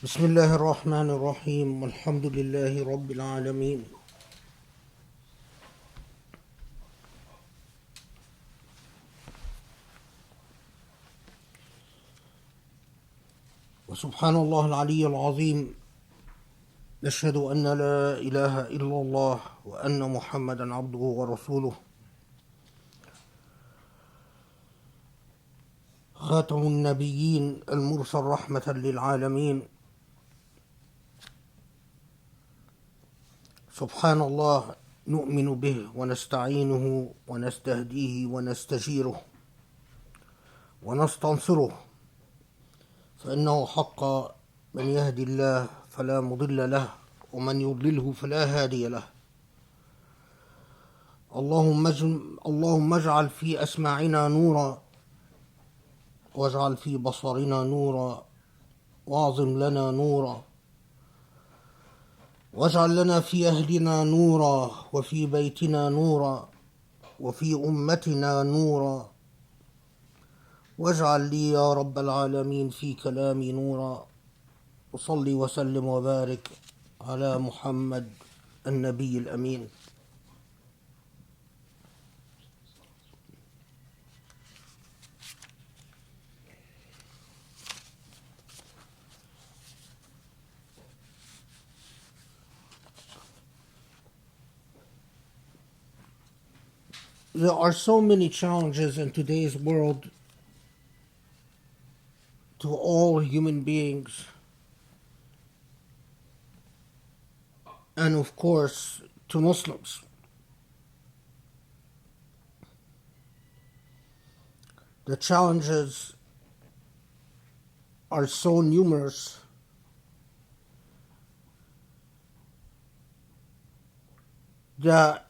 بسم الله الرحمن الرحيم والحمد لله رب العالمين وسبحان الله العلي العظيم نشهد أن لا إله إلا الله وأن محمدا عبده ورسوله خاتم النبيين المرسل رحمة للعالمين. سبحان الله، نؤمن به ونستعينه ونستهديه ونستجيره ونستنصره، فإنه حق من يهدي الله فلا مضل له ومن يضلله فلا هادي له. اللهم اجعل في أسماعنا نورا، واجعل في بصرنا نورا، واعظم لنا نورا، واجعل لنا في أهلنا نورا، وفي بيتنا نورا، وفي أمتنا نورا، واجعل لي يا رب العالمين في كلامي نورا. وصلي وسلم وبارك على محمد النبي الأمين. There are so many challenges in today's world to all human beings, and of course to Muslims. The challenges are so numerous that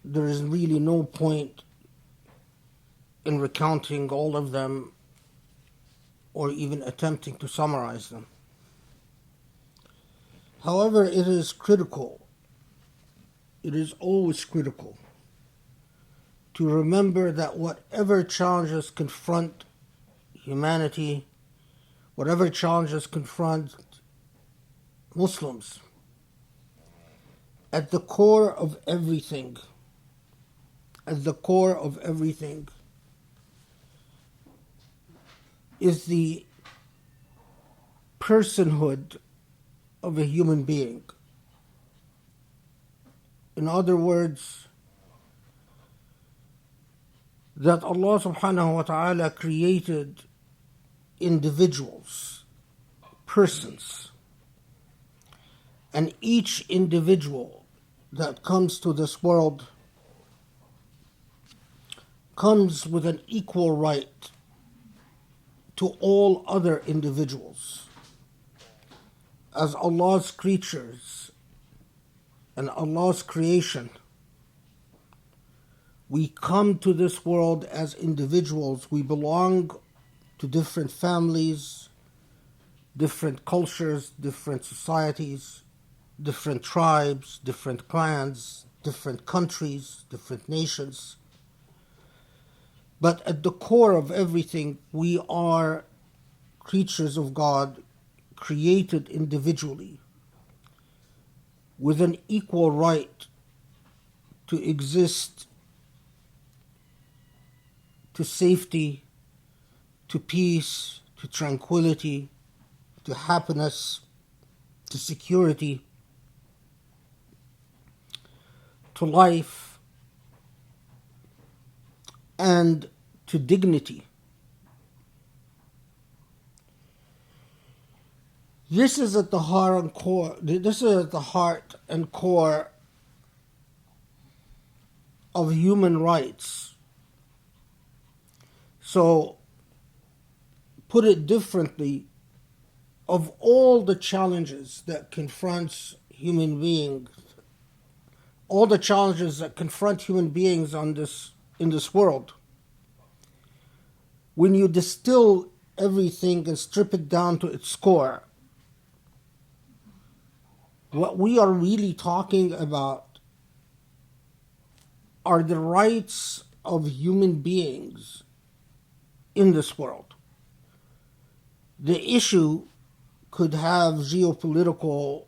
there is really no point in recounting all of them or even attempting to summarize them. However, it is always critical to remember that whatever challenges confront humanity, whatever challenges confront Muslims, at the core of everything is the personhood of a human being. In other words, that Allah subhanahu wa ta'ala created individuals, persons, and each individual that comes to this world comes with an equal right to all other individuals. As Allah's creatures and Allah's creation, we come to this world as individuals. We belong to different families, different cultures, different societies, different tribes, different clans, different countries, different nations. But at the core of everything, we are creatures of God, created individually, with an equal right to exist, to safety, to peace, to tranquility, to happiness, to security, to life, and to dignity. This is at the heart and core of human rights. So, put it differently, of all the challenges that confronts human beings, all the challenges that confront human beings in this world, when you distill everything and strip it down to its core, what we are really talking about are the rights of human beings in this world. The issue could have geopolitical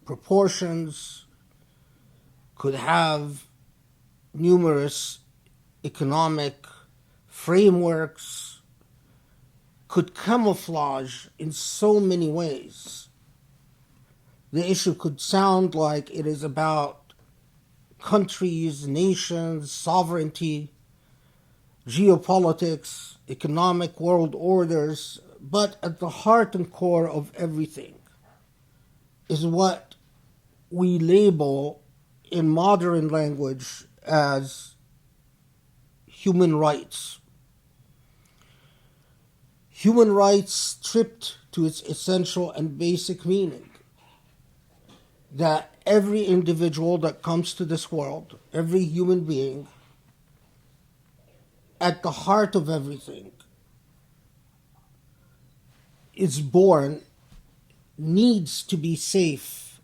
proportions, could have numerous economic frameworks, could camouflage in so many ways. The issue could sound like it is about countries, nations, sovereignty, geopolitics, economic world orders, but at the heart and core of everything is what we label in modern language as human rights. Human rights stripped to its essential and basic meaning, that every individual that comes to this world, every human being, at the heart of everything, is born, needs to be safe,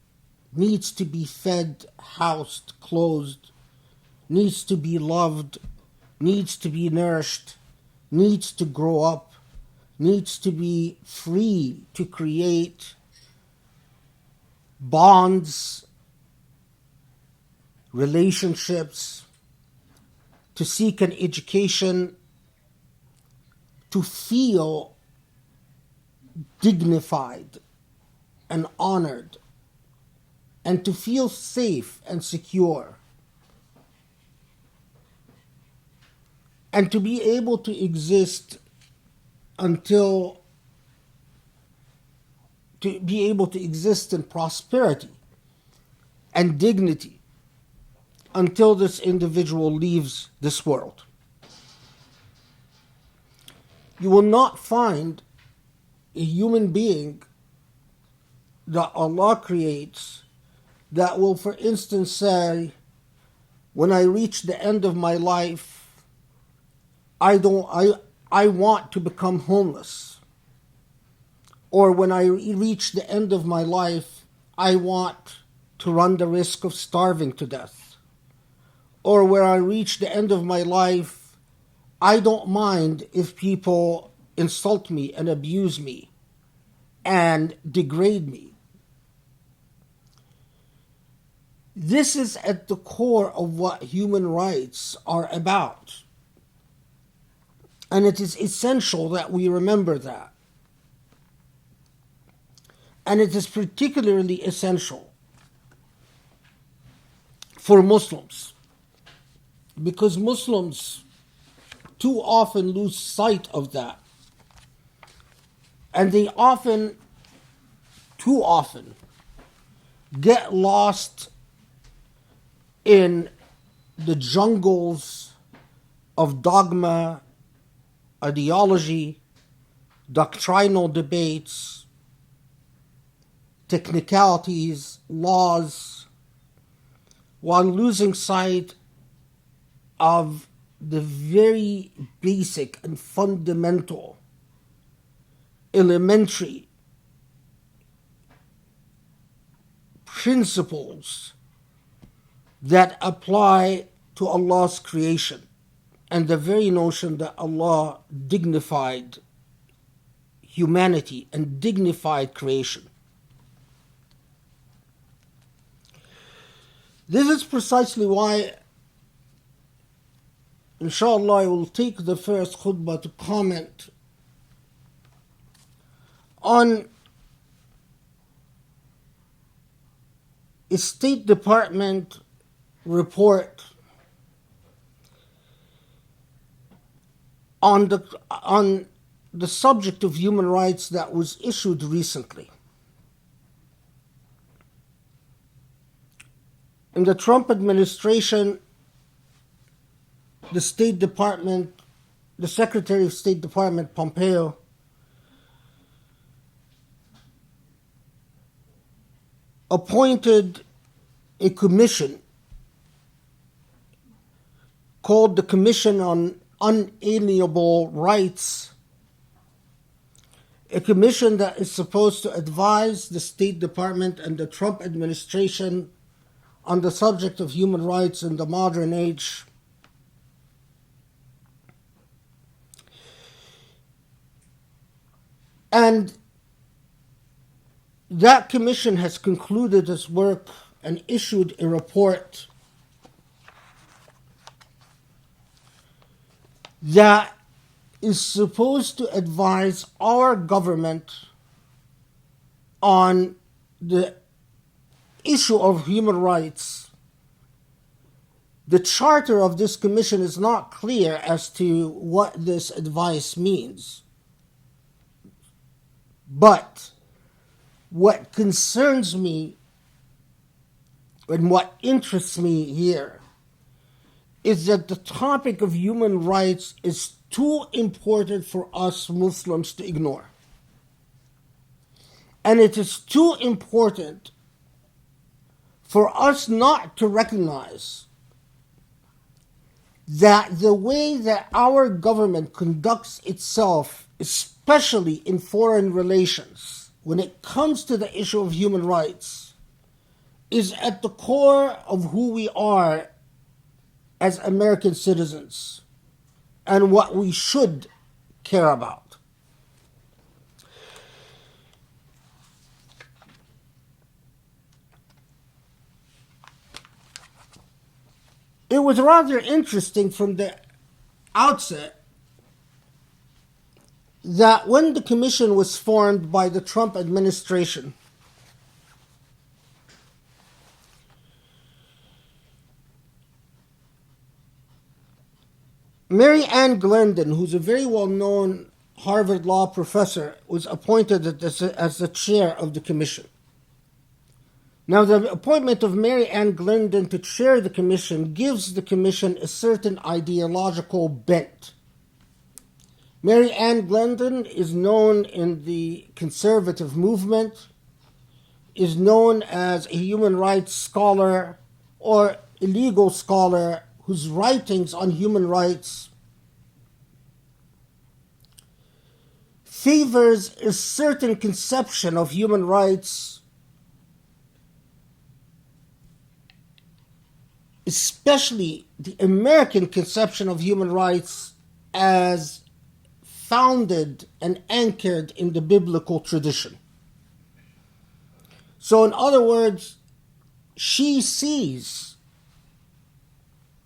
needs to be fed, housed, clothed, needs to be loved, needs to be nourished, needs to grow up, needs to be free to create bonds, relationships, to seek an education, to feel dignified and honored, and to feel safe and secure, and to be able to exist in prosperity and dignity until this individual leaves this world. You will not find a human being that Allah creates that will, for instance, say, when I reach the end of my life, I want to become homeless. Or when I reach the end of my life, I want to run the risk of starving to death. Or when I reach the end of my life, I don't mind if people insult me and abuse me and degrade me. This is at the core of what human rights are about. And it is essential that we remember that. And it is particularly essential for Muslims, because Muslims too often lose sight of that. And they too often, get lost in the jungles of dogma, ideology, doctrinal debates, technicalities, laws, while losing sight of the very basic and fundamental, elementary principles that apply to Allah's creation, and the very notion that Allah dignified humanity and dignified creation. This is precisely why, inshallah, I will take the first khutbah to comment on a State Department report on the subject of human rights that was issued recently. In the Trump administration, the State Department, the Secretary of State Department, Pompeo, appointed a commission called the Commission on Unalienable Rights, a commission that is supposed to advise the State Department and the Trump administration on the subject of human rights in the modern age. And that commission has concluded its work and issued a report that is supposed to advise our government on the issue of human rights. The charter of this commission is not clear as to what this advice means. But what concerns me and what interests me here is that the topic of human rights is too important for us Muslims to ignore. And it is too important for us not to recognize that the way that our government conducts itself, especially in foreign relations, when it comes to the issue of human rights, is at the core of who we are as American citizens and what we should care about. It was rather interesting from the outset that when the commission was formed by the Trump administration, Mary Ann Glendon, who's a very well-known Harvard Law professor, was appointed as the chair of the commission. Now, the appointment of Mary Ann Glendon to chair the commission gives the commission a certain ideological bent. Mary Ann Glendon is known in the conservative movement, is known as a human rights scholar or a legal scholar whose writings on human rights favors a certain conception of human rights, especially the American conception of human rights as founded and anchored in the biblical tradition. So in other words, she sees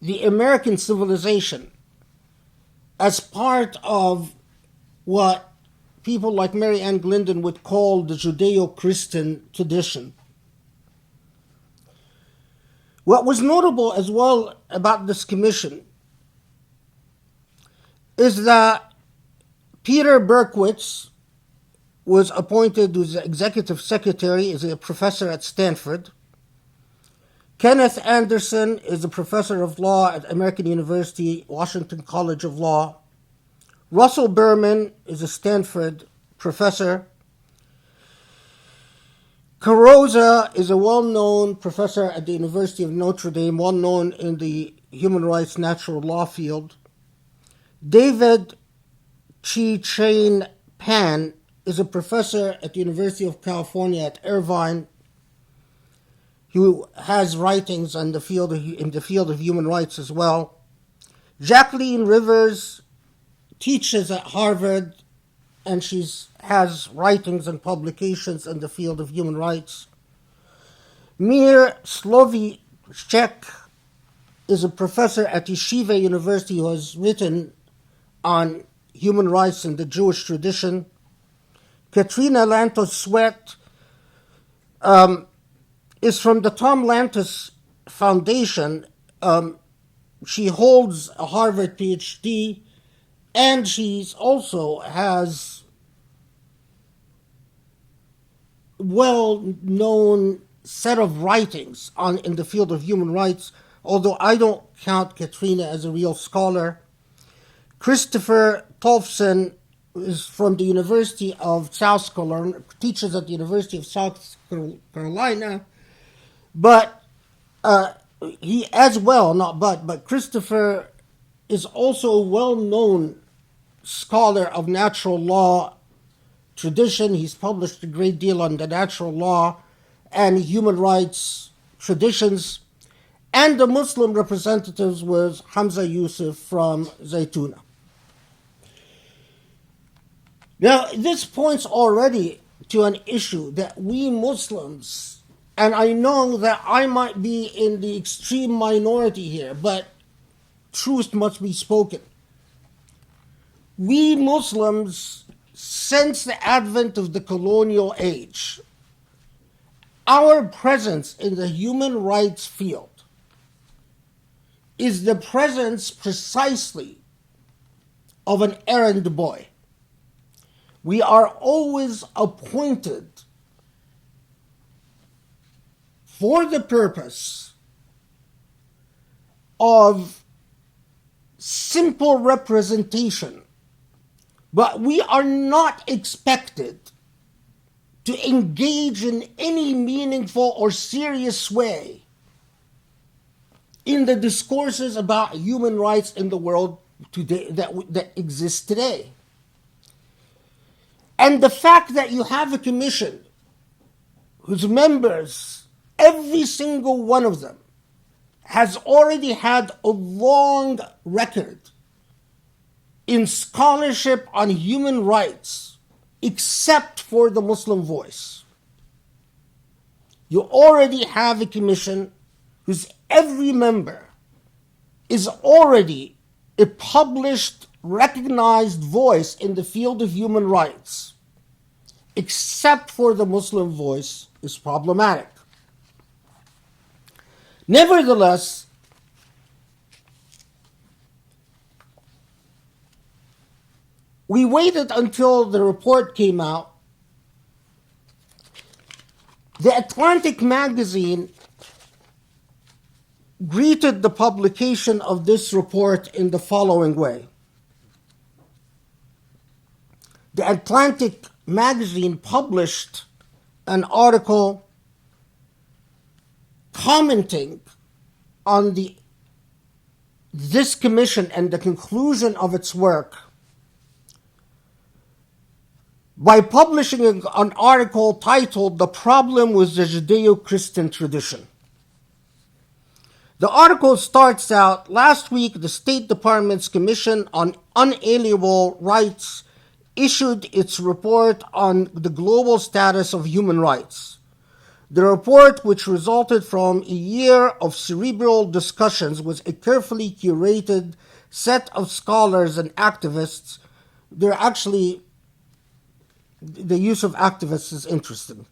the American civilization as part of what people like Mary Ann Glendon would call the Judeo-Christian tradition. What was notable as well about this commission is that Peter Berkowitz was appointed as executive secretary, is a professor at Stanford. Kenneth Anderson is a professor of law at American University, Washington College of Law. Russell Berman is a Stanford professor. Carrozza is a well-known professor at the University of Notre Dame, well-known in the human rights natural law field. David Chi-Chang Pan is a professor at the University of California at Irvine, who has writings in the field of human rights as well. Jacqueline Rivers teaches at Harvard, and she has writings and publications in the field of human rights. Mir Slovichek is a professor at Yeshiva University who has written on human rights in the Jewish tradition. Katrina Lantos Sweat is from the Tom Lantos Foundation. She holds a Harvard PhD, and she also has well-known set of writings in the field of human rights, although I don't count Katrina as a real scholar. Christopher Tolfsen is from the University of South Carolina, teaches at the University of South Carolina, but he as well, but Christopher is also a well-known scholar of natural law tradition. He's published a great deal on the natural law and human rights traditions. And the Muslim representatives was Hamza Yusuf from Zaytuna. Now, this points already to an issue that we Muslims, and I know that I might be in the extreme minority here, but truth must be spoken. We Muslims, since the advent of the colonial age, our presence in the human rights field is the presence precisely of an errand boy. We are always appointed for the purpose of simple representation, but we are not expected to engage in any meaningful or serious way in the discourses about human rights in the world today that exists today. And the fact that you have a commission whose members, every single one of them, has already had a long record in scholarship on human rights, except for the Muslim Voice. You already have a commission whose every member is already a published, recognized voice in the field of human rights, except for the Muslim Voice, is problematic. Nevertheless, we waited until the report came out. The Atlantic magazine greeted the publication of this report in the following way. The Atlantic magazine published an article commenting on this commission and the conclusion of its work by publishing an article titled "The Problem with the Judeo-Christian Tradition." The article starts out, "Last week, the State Department's Commission on Unalienable Rights issued its report on the global status of human rights. The report, which resulted from a year of cerebral discussions with a carefully curated set of scholars and activists." The use of activists is interesting.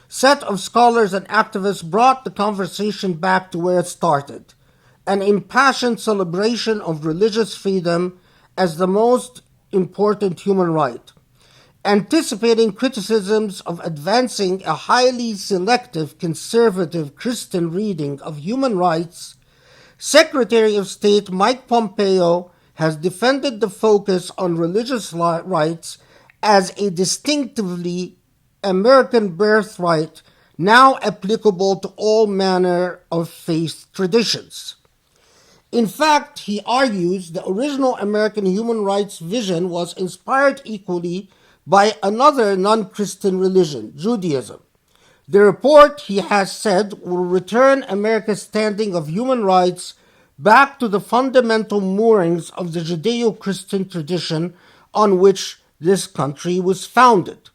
"Set of scholars and activists brought the conversation back to where it started, an impassioned celebration of religious freedom as the most important human right. Anticipating criticisms of advancing a highly selective conservative Christian reading of human rights, Secretary of State Mike Pompeo has defended the focus on religious rights as a distinctively American birthright now applicable to all manner of faith traditions. In fact," he argues, "the original American human rights vision was inspired equally by another non-Christian religion, Judaism. The report," he has said, "will return America's standing of human rights back to the fundamental moorings of the Judeo-Christian tradition on which this country was founded."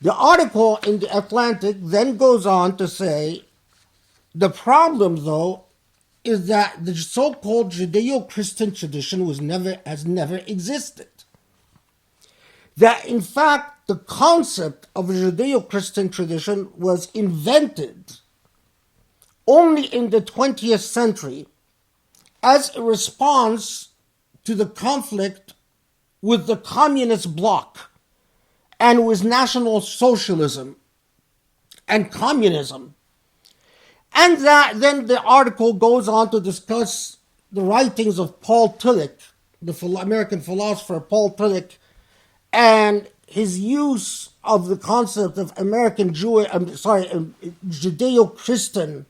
The article in the Atlantic then goes on to say, the problem, though, is that the so-called Judeo-Christian tradition has never existed. That, in fact, the concept of a Judeo-Christian tradition was invented only in the 20th century as a response to the conflict with the communist bloc and with National Socialism and communism. And that then the article goes on to discuss the writings of Paul Tillich, the American philosopher Paul Tillich, and his use of the concept of Judeo-Christian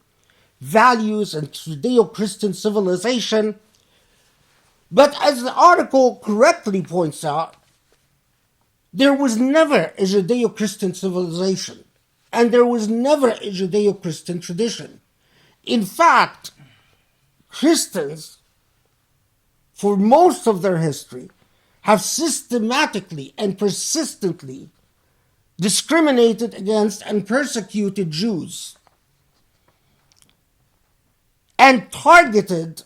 values and Judeo-Christian civilization. But as the article correctly points out, there was never a Judeo-Christian civilization, and there was never a Judeo-Christian tradition. In fact, Christians, for most of their history, have systematically and persistently discriminated against and persecuted Jews and targeted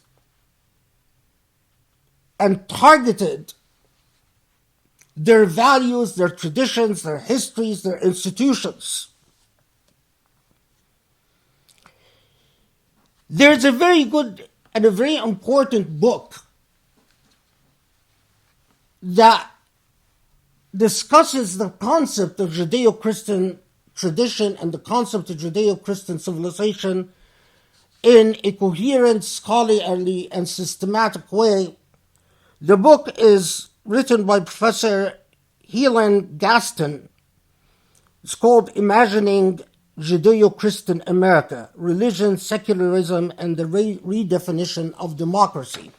their values, their traditions, their histories, their institutions. There's a very good and a very important book that discusses the concept of Judeo-Christian tradition and the concept of Judeo-Christian civilization in a coherent, scholarly, and systematic way. The book is written by Professor Helen Gaston. It's called Imagining Judeo-Christian America, Religion, Secularism, and the Redefinition of Democracy.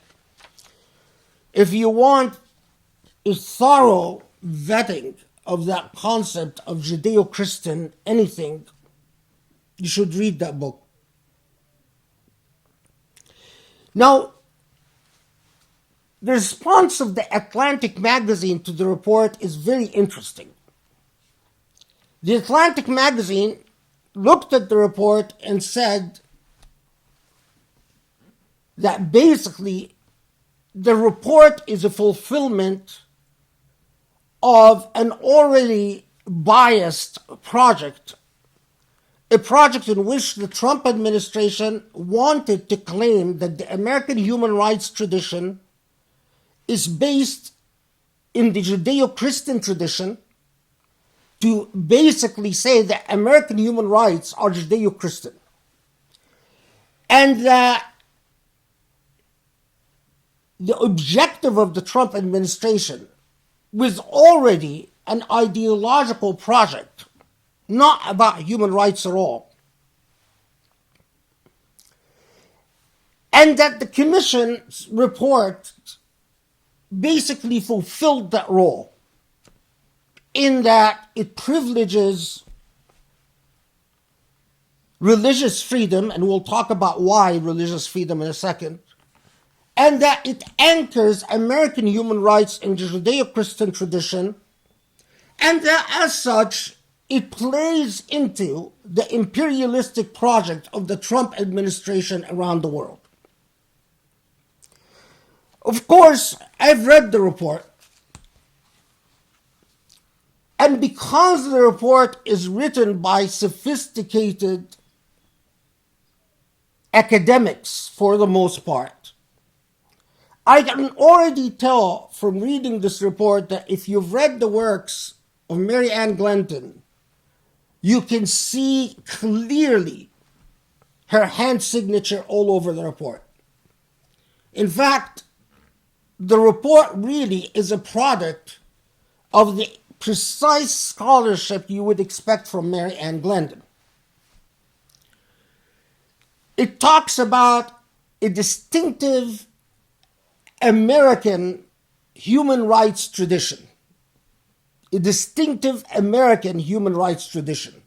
If you want a thorough vetting of that concept of Judeo-Christian anything, you should read that book. Now, the response of the Atlantic magazine to the report is very interesting. The Atlantic magazine looked at the report and said that basically the report is a fulfillment of an already biased project, a project in which the Trump administration wanted to claim that the American human rights tradition is based in the Judeo-Christian tradition, to basically say that American human rights are Judeo-Christian. And that the objective of the Trump administration was already an ideological project, not about human rights at all. And that the Commission's report basically fulfilled that role, in that it privileges religious freedom, and we'll talk about why religious freedom in a second, and that it anchors American human rights in the Judeo-Christian tradition, and that as such, it plays into the imperialistic project of the Trump administration around the world. Of course, I've read the report, and because the report is written by sophisticated academics for the most part, I can already tell from reading this report that if you've read the works of Mary Ann Glenton, you can see clearly her hand signature all over the report. In fact, the report really is a product of the precise scholarship you would expect from Mary Ann Glenton. It talks about a distinctive American human rights tradition. A distinctive American human rights tradition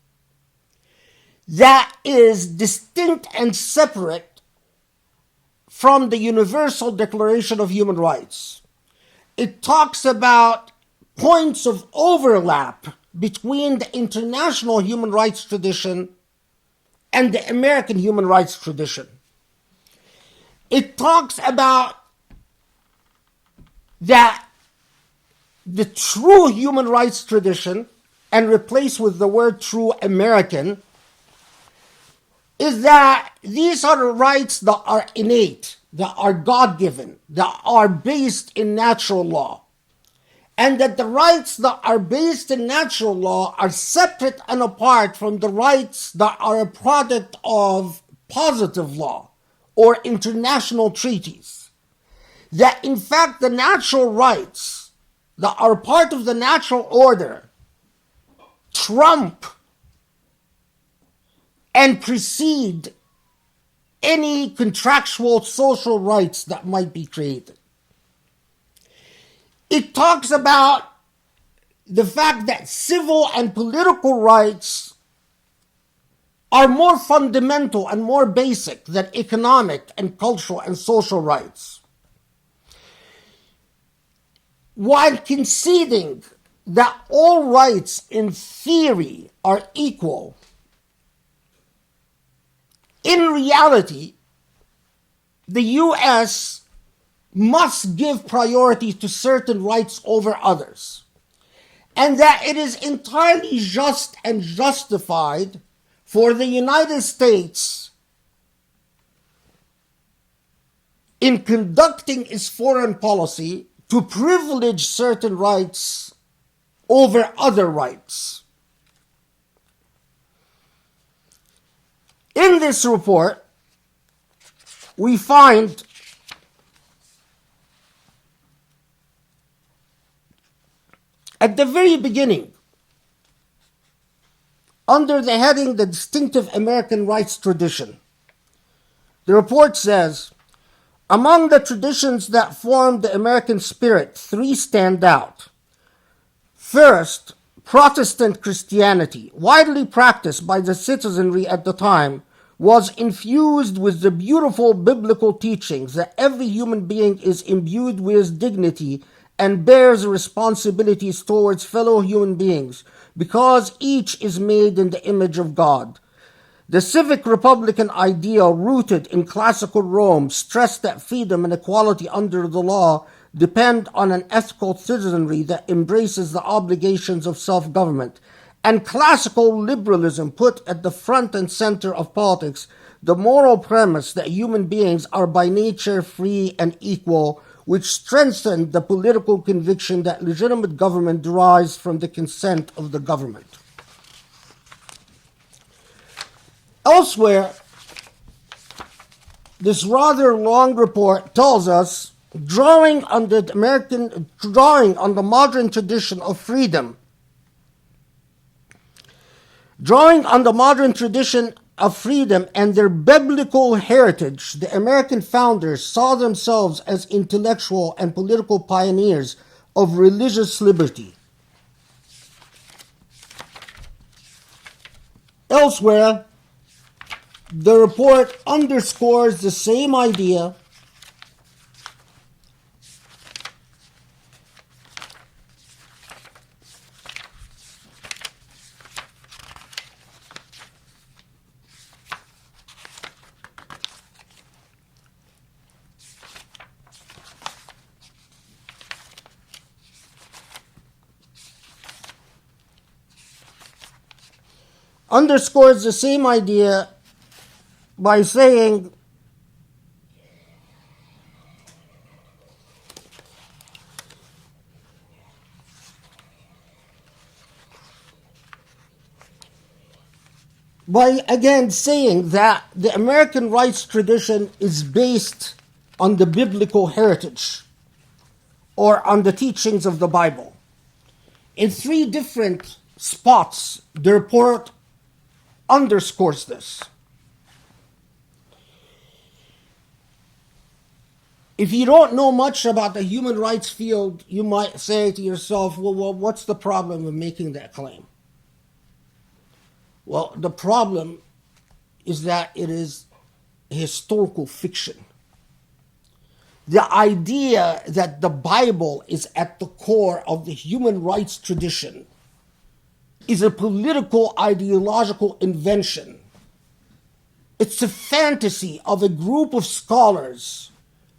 that is distinct and separate from the Universal Declaration of Human Rights. It talks about points of overlap between the international human rights tradition and the American human rights tradition. It talks about that the true human rights tradition, and replace with the word true American, is that these are the rights that are innate, that are God-given, that are based in natural law. And that the rights that are based in natural law are separate and apart from the rights that are a product of positive law or international treaties. That in fact the natural rights that are part of the natural order trump and precede any contractual social rights that might be created. It talks about the fact that civil and political rights are more fundamental and more basic than economic and cultural and social rights. while conceding that all rights in theory are equal, in reality, the U.S. must give priority to certain rights over others, and that it is entirely just and justified for the United States, in conducting its foreign policy, to privilege certain rights over other rights. In this report, we find at the very beginning, under the heading The Distinctive American Rights Tradition, the report says, among the traditions that form the American spirit, three stand out. First, Protestant Christianity, widely practiced by the citizenry at the time, was infused with the beautiful biblical teachings that every human being is imbued with dignity and bears responsibilities towards fellow human beings because each is made in the image of God. The civic republican ideal rooted in classical Rome stressed that freedom and equality under the law depend on an ethical citizenry that embraces the obligations of self-government. And classical liberalism put at the front and center of politics the moral premise that human beings are by nature free and equal, which strengthened the political conviction that legitimate government derives from the consent of the government. Elsewhere, this rather long report tells us, drawing on the modern tradition of freedom, and their biblical heritage, the American founders saw themselves as intellectual and political pioneers of religious liberty. Elsewhere, the report underscores the same idea by saying that the American rights tradition is based on the biblical heritage or on the teachings of the Bible. In three different spots, the report underscores this. If you don't know much about the human rights field, you might say to yourself, well, what's the problem with making that claim? Well, the problem is that it is historical fiction. The idea that the Bible is at the core of the human rights tradition is a political, ideological invention. It's a fantasy of a group of scholars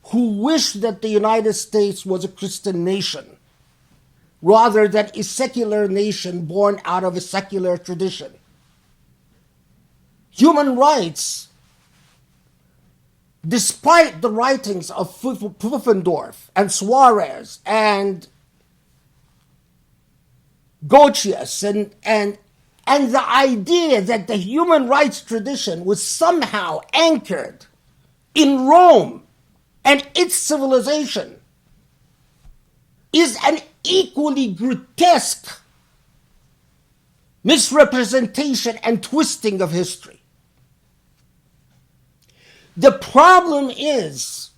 who wish that the United States was a Christian nation, rather than a secular nation born out of a secular tradition. Human rights, despite the writings of Pufendorf and Suarez and Gochius and the idea that the human rights tradition was somehow anchored in Rome and its civilization, is an equally grotesque misrepresentation and twisting of history. The problem is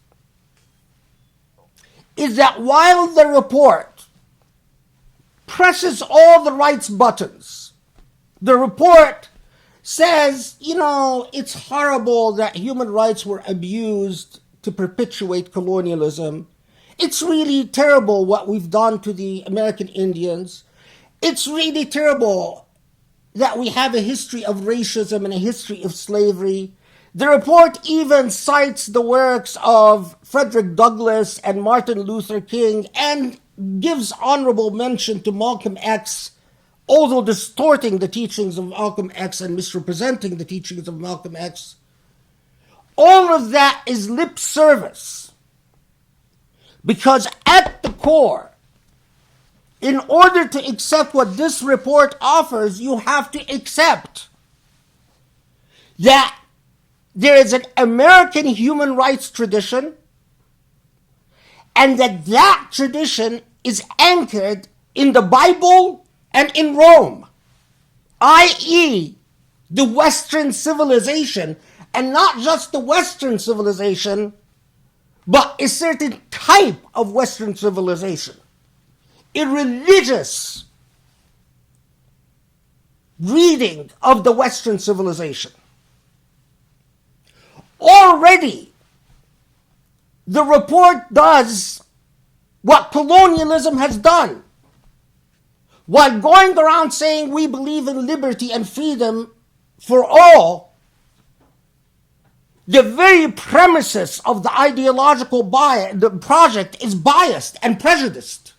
that while the report presses all the rights buttons, the report says, it's horrible that human rights were abused to perpetuate colonialism. It's really terrible what we've done to the American Indians. It's really terrible that we have a history of racism and a history of slavery. The report even cites the works of Frederick Douglass and Martin Luther King and gives honorable mention to Malcolm X, although distorting the teachings of Malcolm X and misrepresenting the teachings of Malcolm X. All of that is lip service, because at the core, in order to accept what this report offers, you have to accept that there is an American human rights tradition, and that tradition is anchored in the Bible and in Rome, i.e., the Western civilization, and not just the Western civilization, but a certain type of Western civilization, a religious reading of the Western civilization. Already, the report does what colonialism has done. While going around saying we believe in liberty and freedom for all, the very premises of the ideological the project is biased and prejudiced.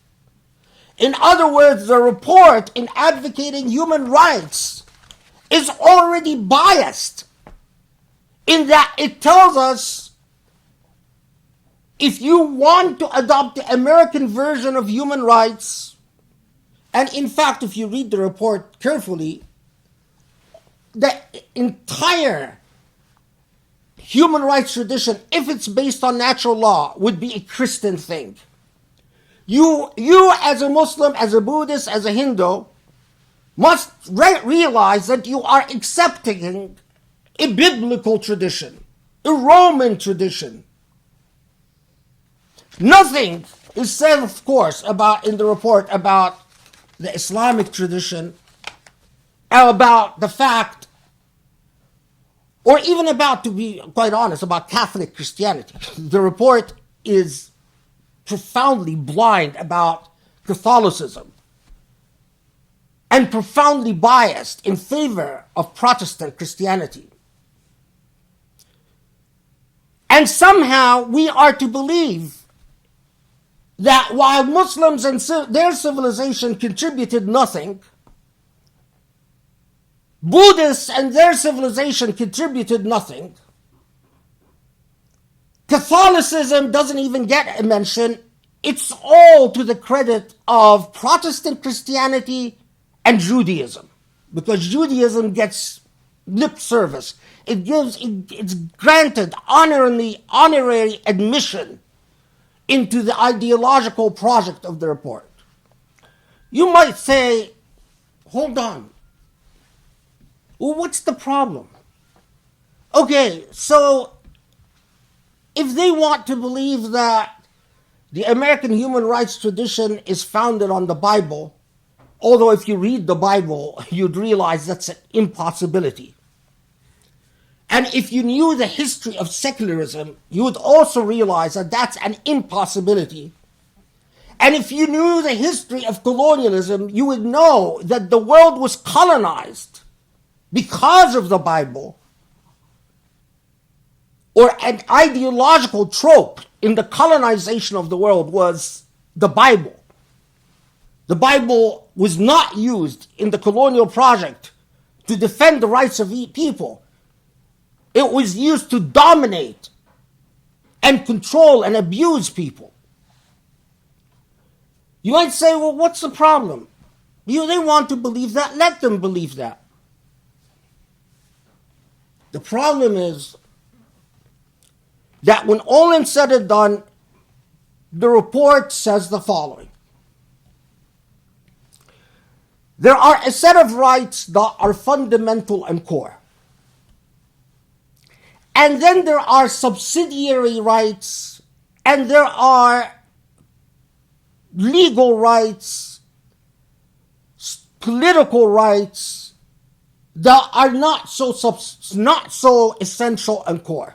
In other words, the report in advocating human rights is already biased in that it tells us if you want to adopt the American version of human rights, and in fact, if you read the report carefully, the entire human rights tradition, if it's based on natural law, would be a Christian thing. You as a Muslim, as a Buddhist, as a Hindu, must realize that you are accepting a biblical tradition, a Roman tradition. Nothing is said, of course, in the report about the Islamic tradition, about the fact, or even about, to be quite honest, about Catholic Christianity. The report is profoundly blind about Catholicism and profoundly biased in favor of Protestant Christianity. And somehow we are to believe that while Muslims and their civilization contributed nothing, Buddhists and their civilization contributed nothing, Catholicism doesn't even get a mention. It's all to the credit of Protestant Christianity and Judaism, because Judaism gets lip service. It's granted honorary admission into the ideological project of the report. You might say, hold on. Well, what's the problem? Okay, so if they want to believe that the American human rights tradition is founded on the Bible, although if you read the Bible, you'd realize that's an impossibility. And if you knew the history of secularism, you would also realize that that's an impossibility. And if you knew the history of colonialism, you would know that the world was colonized because of the Bible, or an ideological trope in the colonization of the world was the Bible. The Bible was not used in the colonial project to defend the rights of people. It was used to dominate and control and abuse people. You might say, well, what's the problem? They want to believe that, let them believe that. The problem is that when all is said and done, the report says the following. There are a set of rights that are fundamental and core. And then there are subsidiary rights, and there are legal rights, political rights that are not so essential and core.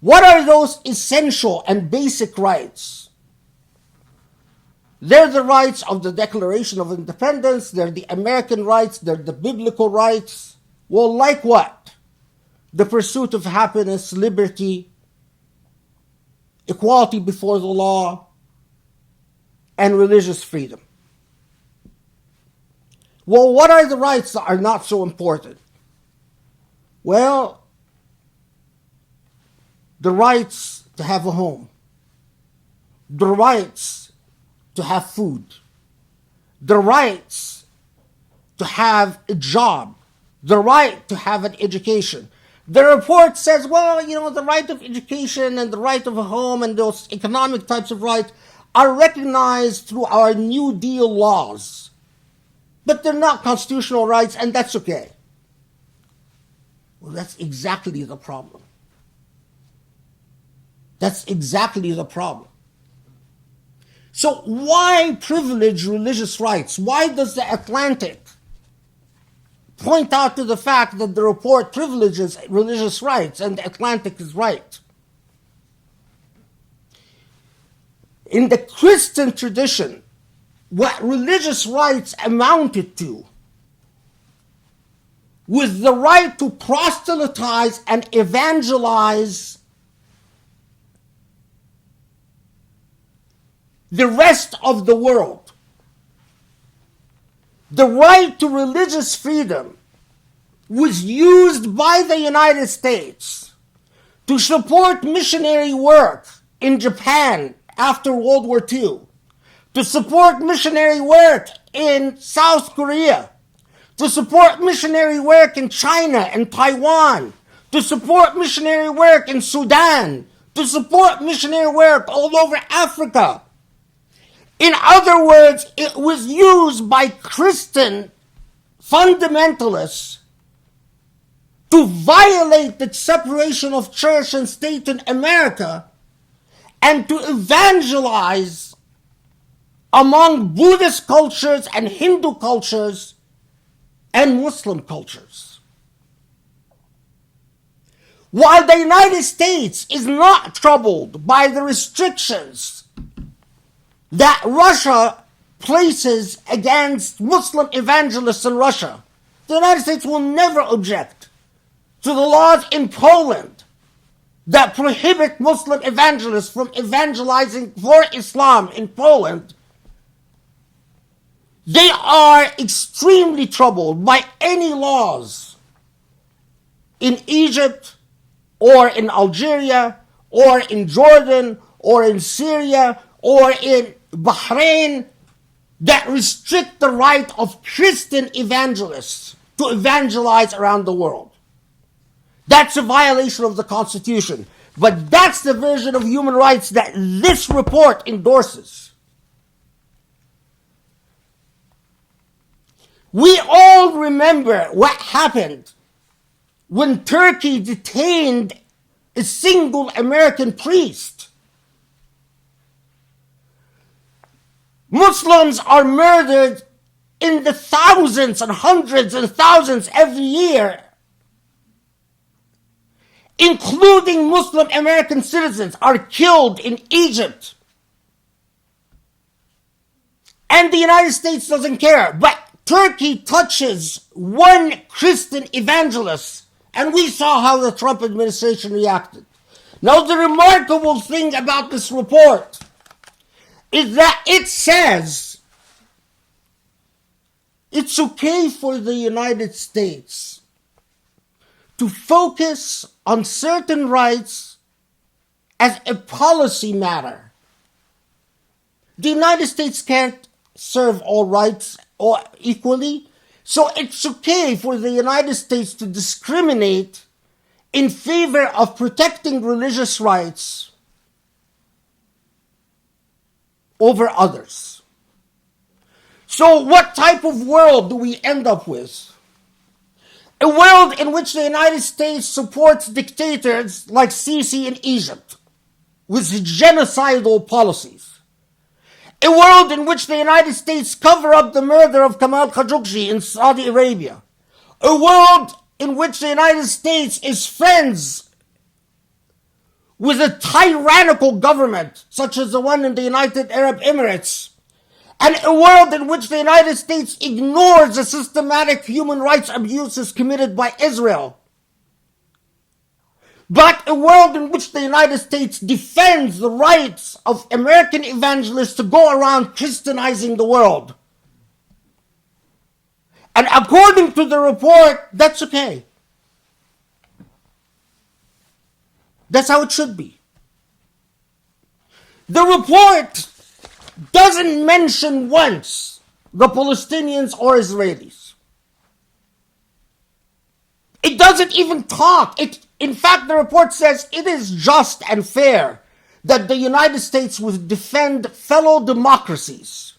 What are those essential and basic rights? They're the rights of the Declaration of Independence, they're the American rights, they're the biblical rights. Well, like what? The pursuit of happiness, liberty, equality before the law, and religious freedom. Well, what are the rights that are not so important? Well, the rights to have a home, the rights to have food, the rights to have a job, the right to have an education. The report says, well, the right of education and the right of a home and those economic types of rights are recognized through our New Deal laws. But they're not constitutional rights, and that's okay. Well, that's exactly the problem. That's exactly the problem. So why privilege religious rights? Why does the Atlantic point out to the fact that the report privileges religious rights and the Atlantic is right? In the Christian tradition, what religious rights amounted to was the right to proselytize and evangelize the rest of the world. The right to religious freedom was used by the United States to support missionary work in Japan after World War II, to support missionary work in South Korea, to support missionary work in China and Taiwan, to support missionary work in Sudan, to support missionary work all over Africa. In other words, it was used by Christian fundamentalists to violate the separation of church and state in America and to evangelize among Buddhist cultures and Hindu cultures and Muslim cultures. While the United States is not troubled by the restrictions that Russia places against Muslim evangelists in Russia, the United States will never object to the laws in Poland that prohibit Muslim evangelists from evangelizing for Islam in Poland. They are extremely troubled by any laws in Egypt or in Algeria or in Jordan or in Syria or in Bahrain that restrict the right of Christian evangelists to evangelize around the world. That's a violation of the Constitution. But that's the version of human rights that this report endorses. We all remember what happened when Turkey detained a single American priest. Muslims are murdered in the thousands and hundreds and thousands every year, including Muslim American citizens, are killed in Egypt. And the United States doesn't care. But Turkey touches one Christian evangelist, and we saw how the Trump administration reacted. Now, the remarkable thing about this report is that it says it's okay for the United States to focus on certain rights as a policy matter. The United States can't serve all rights or equally, so it's okay for the United States to discriminate in favor of protecting religious rights over others. So what type of world do we end up with? A world in which the United States supports dictators like Sisi in Egypt with genocidal policies. A world in which the United States cover up the murder of Kamal Khashoggi in Saudi Arabia. A world in which the United States is friends with a tyrannical government, such as the one in the United Arab Emirates, and a world in which the United States ignores the systematic human rights abuses committed by Israel, but a world in which the United States defends the rights of American evangelists to go around Christianizing the world. And according to the report, that's okay. That's how it should be. The report doesn't mention once the Palestinians or Israelis. It doesn't even talk. In fact, the report says it is just and fair that the United States would defend fellow democracies.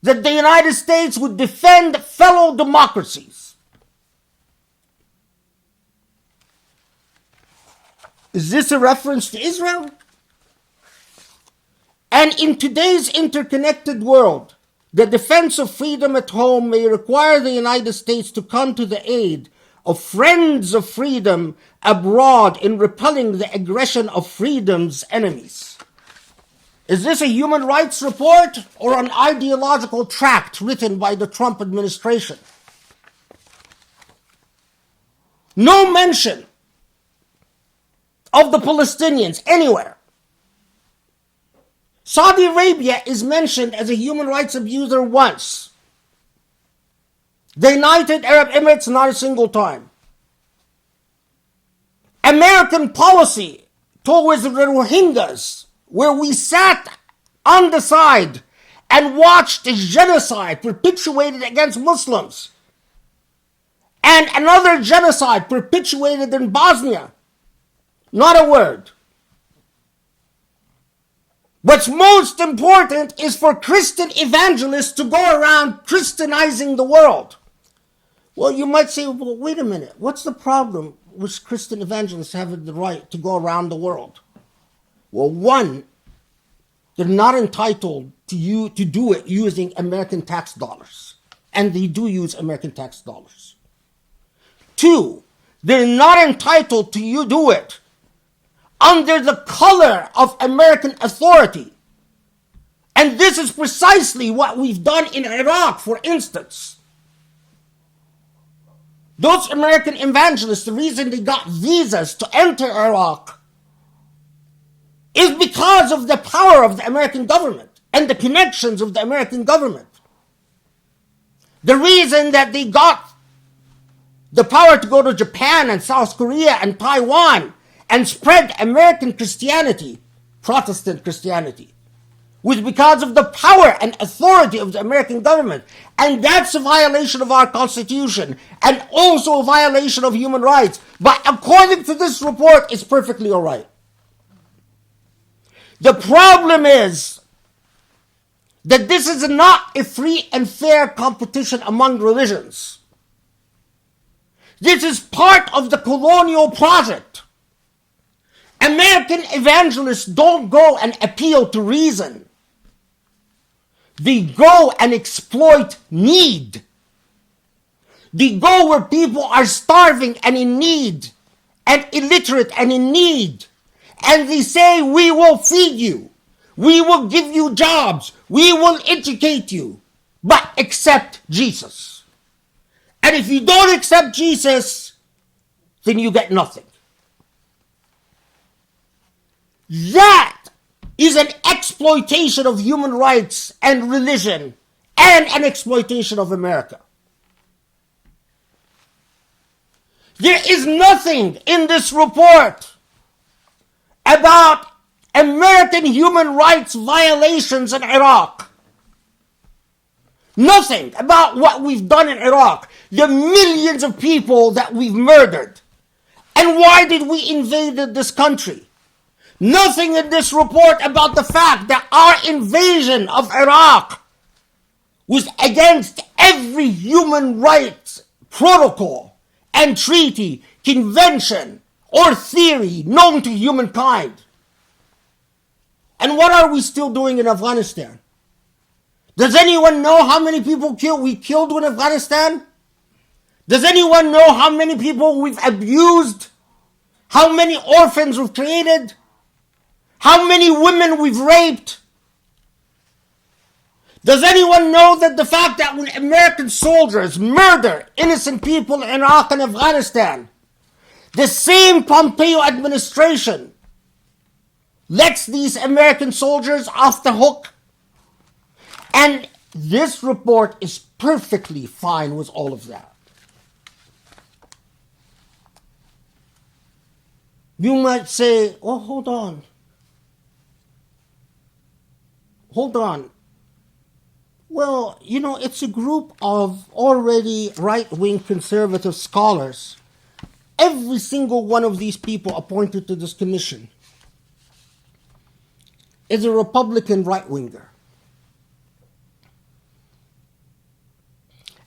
That the United States would defend fellow democracies. Is this a reference to Israel? And in today's interconnected world, the defense of freedom at home may require the United States to come to the aid of friends of freedom abroad in repelling the aggression of freedom's enemies. Is this a human rights report or an ideological tract written by the Trump administration? No mention of the Palestinians anywhere. Saudi Arabia is mentioned as a human rights abuser once. The United Arab Emirates, not a single time. American policy towards the Rohingyas, where we sat on the side and watched a genocide perpetuated against Muslims, and another genocide perpetuated in Bosnia. Not a word. What's most important is for Christian evangelists to go around Christianizing the world. Well, you might say, well, wait a minute. What's the problem with Christian evangelists having the right to go around the world? Well, one, they're not entitled to do it using American tax dollars. And they do use American tax dollars. Two, they're not entitled to do it under the color of American authority. And this is precisely what we've done in Iraq, for instance. Those American evangelists, the reason they got visas to enter Iraq is because of the power of the American government and the connections of the American government. The reason that they got the power to go to Japan and South Korea and Taiwan and spread American Christianity, Protestant Christianity, was because of the power and authority of the American government. And that's a violation of our Constitution and also a violation of human rights. But according to this report, it's perfectly all right. The problem is that this is not a free and fair competition among religions. This is part of the colonial project. American evangelists don't go and appeal to reason. They go and exploit need. They go where people are starving and in need, and illiterate and in need. And they say, we will feed you. We will give you jobs. We will educate you. But accept Jesus. And if you don't accept Jesus, then you get nothing. That is an exploitation of human rights and religion and an exploitation of America. There is nothing in this report about American human rights violations in Iraq. Nothing about what we've done in Iraq. The millions of people that we've murdered. And why did we invade this country? Nothing in this report about the fact that our invasion of Iraq was against every human rights protocol and treaty, convention, or theory known to humankind. And what are we still doing in Afghanistan? Does anyone know how many people we killed in Afghanistan? Does anyone know how many people we've abused? How many orphans we've created? How many women we've raped? Does anyone know that the fact that when American soldiers murder innocent people in Iraq and Afghanistan, the same Pompeo administration lets these American soldiers off the hook? And this report is perfectly fine with all of that. You might say, oh, hold on. Hold on. Well, it's a group of already right-wing conservative scholars. Every single one of these people appointed to this commission is a Republican right-winger.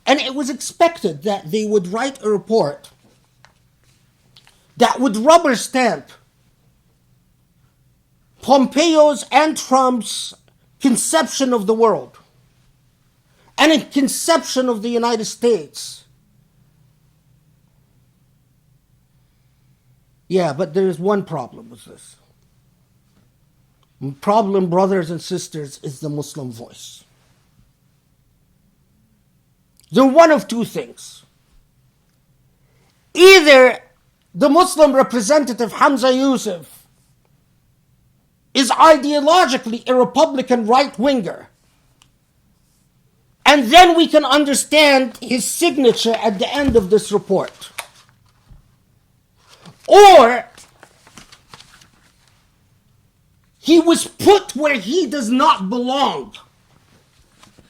And it was expected that they would write a report that would rubber stamp Pompeo's and Trump's conception of the world and a conception of the United States. Yeah, but there is one problem with this. The problem, brothers and sisters, is the Muslim voice. They're one of two things. Either the Muslim representative Hamza Yusuf is ideologically a Republican right-winger, and then we can understand his signature at the end of this report. Or he was put where he does not belong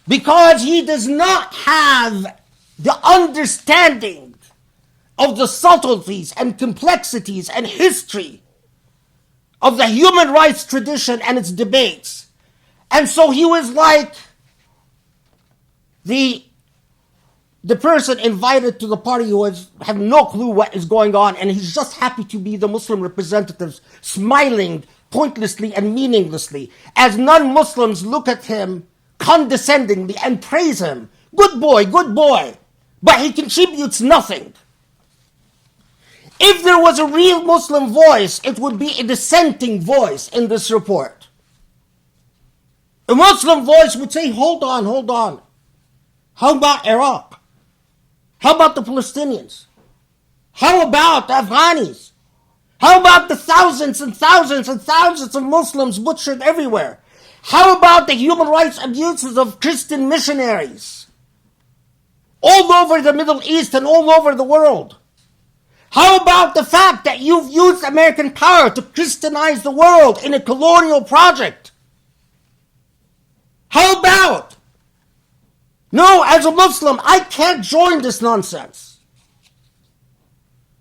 because he does not have the understanding of the subtleties and complexities and history of the human rights tradition and its debates. And so he was like the person invited to the party who have no clue what is going on, and he's just happy to be the Muslim representatives, smiling pointlessly and meaninglessly, as non-Muslims look at him condescendingly and praise him. Good boy, but he contributes nothing. If there was a real Muslim voice, it would be a dissenting voice in this report. A Muslim voice would say, hold on. How about Iraq? How about the Palestinians? How about the Afghanis? How about the thousands and thousands and thousands of Muslims butchered everywhere? How about the human rights abuses of Christian missionaries all over the Middle East and all over the world? How about the fact that you've used American power to Christianize the world in a colonial project? How about? No, as a Muslim, I can't join this nonsense.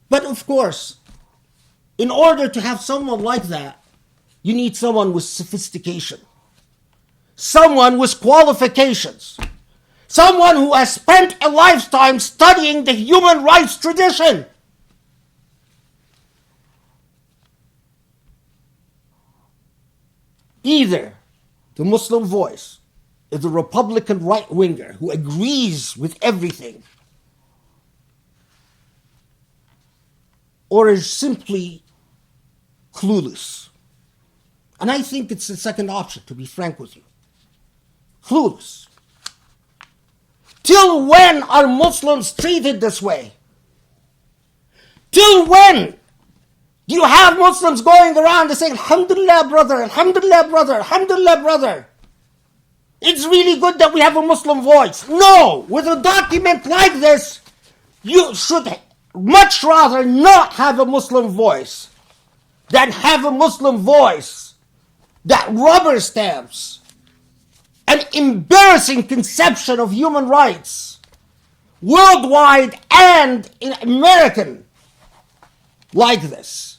But of course, in order to have someone like that, you need someone with sophistication. Someone with qualifications. Someone who has spent a lifetime studying the human rights tradition. Either the Muslim voice is a Republican right-winger who agrees with everything, or is simply clueless. And I think it's the second option, to be frank with you. Clueless. Till when are Muslims treated this way? Till when do you have Muslims going around and saying, Alhamdulillah, brother, Alhamdulillah, brother, Alhamdulillah, brother? It's really good that we have a Muslim voice. No, with a document like this, you should much rather not have a Muslim voice than have a Muslim voice that rubber stamps an embarrassing conception of human rights worldwide and in American like this.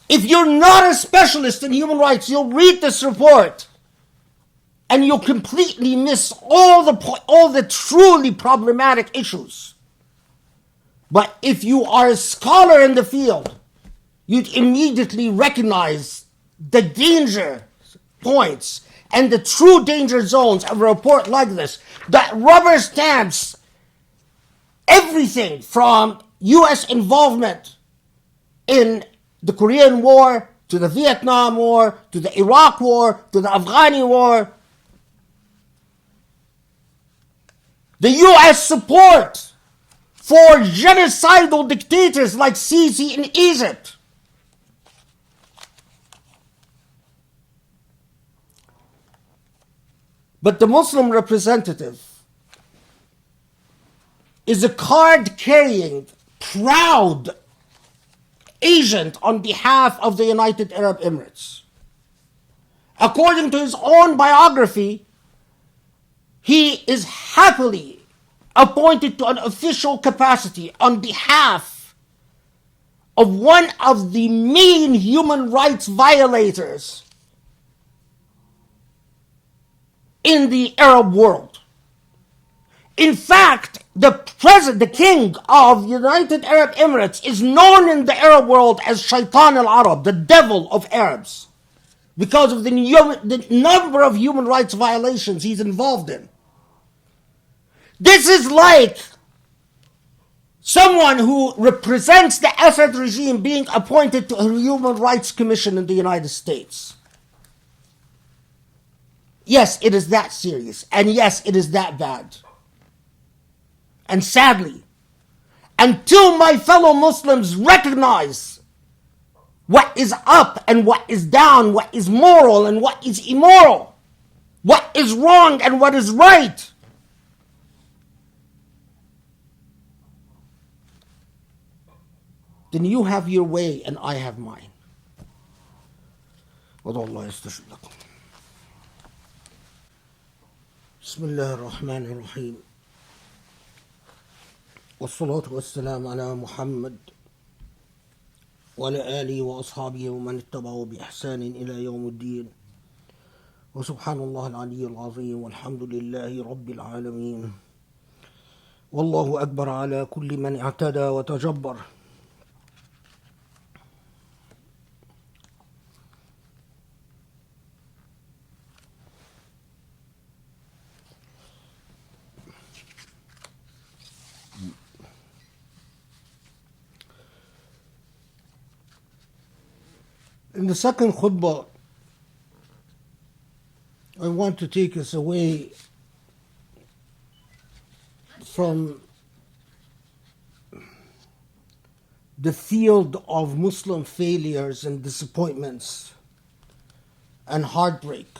If you're not a specialist in human rights, you'll read this report and you'll completely miss all the truly problematic issues. But if you are a scholar in the field, you'd immediately recognize the danger points and the true danger zones of a report like this that rubber stamps everything from U.S. involvement in the Korean War, to the Vietnam War, to the Iraq War, to the Afghani War, the U.S. support for genocidal dictators like Sisi in Egypt, but the Muslim representative is a card-carrying, proud agent on behalf of the United Arab Emirates. According to his own biography, he is happily appointed to an official capacity on behalf of one of the main human rights violators in the Arab world. In fact, the king of United Arab Emirates is known in the Arab world as Shaitan al-Arab, the devil of Arabs, because of the number of human rights violations he's involved in. This is like someone who represents the Assad regime being appointed to a human rights commission in the United States. Yes, it is that serious, and yes, it is that bad. And sadly, until my fellow Muslims recognize what is up and what is down, what is moral and what is immoral, what is wrong and what is right, then you have your way and I have mine. وَدَعُوا اللَّهَ يَسْتَجِبْ لَكُمْ. بسم الله الرحمن الرحيم. والصلاة والسلام على محمد وعلى آله وأصحابه ومن اتبعه بإحسان إلى يوم الدين. وسبحان الله العلي العظيم والحمد لله رب العالمين. والله أكبر على كل من اعتدى وتجبر. In the second khutbah, I want to take us away from the field of Muslim failures and disappointments and heartbreak,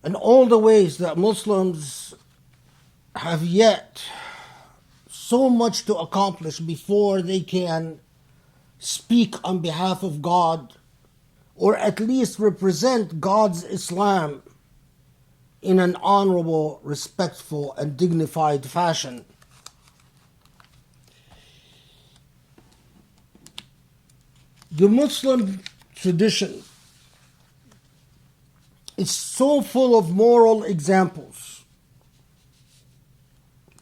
and all the ways that Muslims have yet so much to accomplish before they can speak on behalf of God, or at least represent God's Islam in an honorable, respectful, and dignified fashion. The Muslim tradition is so full of moral examples,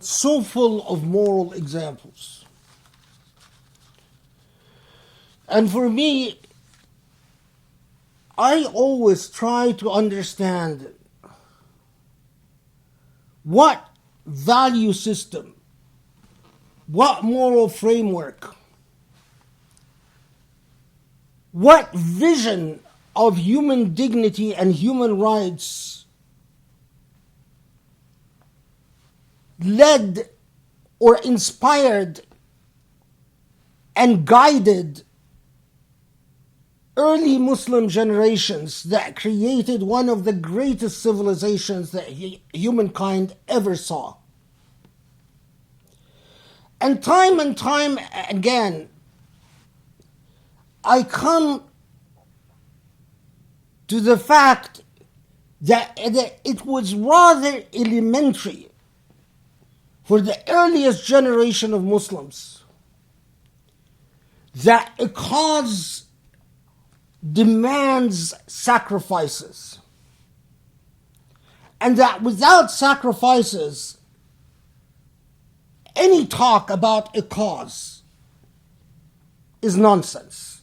so full of moral examples. And for me, I always try to understand what value system, what moral framework, what vision of human dignity and human rights led or inspired and guided early Muslim generations that created one of the greatest civilizations that humankind ever saw. And time again, I come to the fact that it was rather elementary for the earliest generation of Muslims that a cause demands sacrifices, and that without sacrifices, any talk about a cause is nonsense,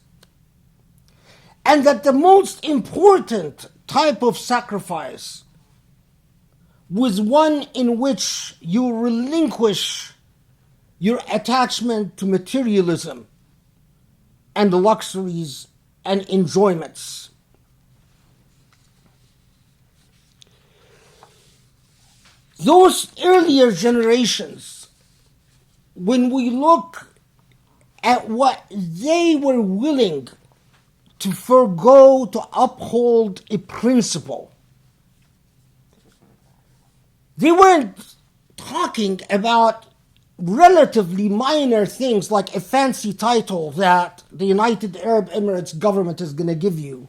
and that the most important type of sacrifice was one in which you relinquish your attachment to materialism and the luxuries and enjoyments. Those earlier generations, when we look at what they were willing to forego to uphold a principle, they weren't talking about relatively minor things like a fancy title that the United Arab Emirates government is going to give you,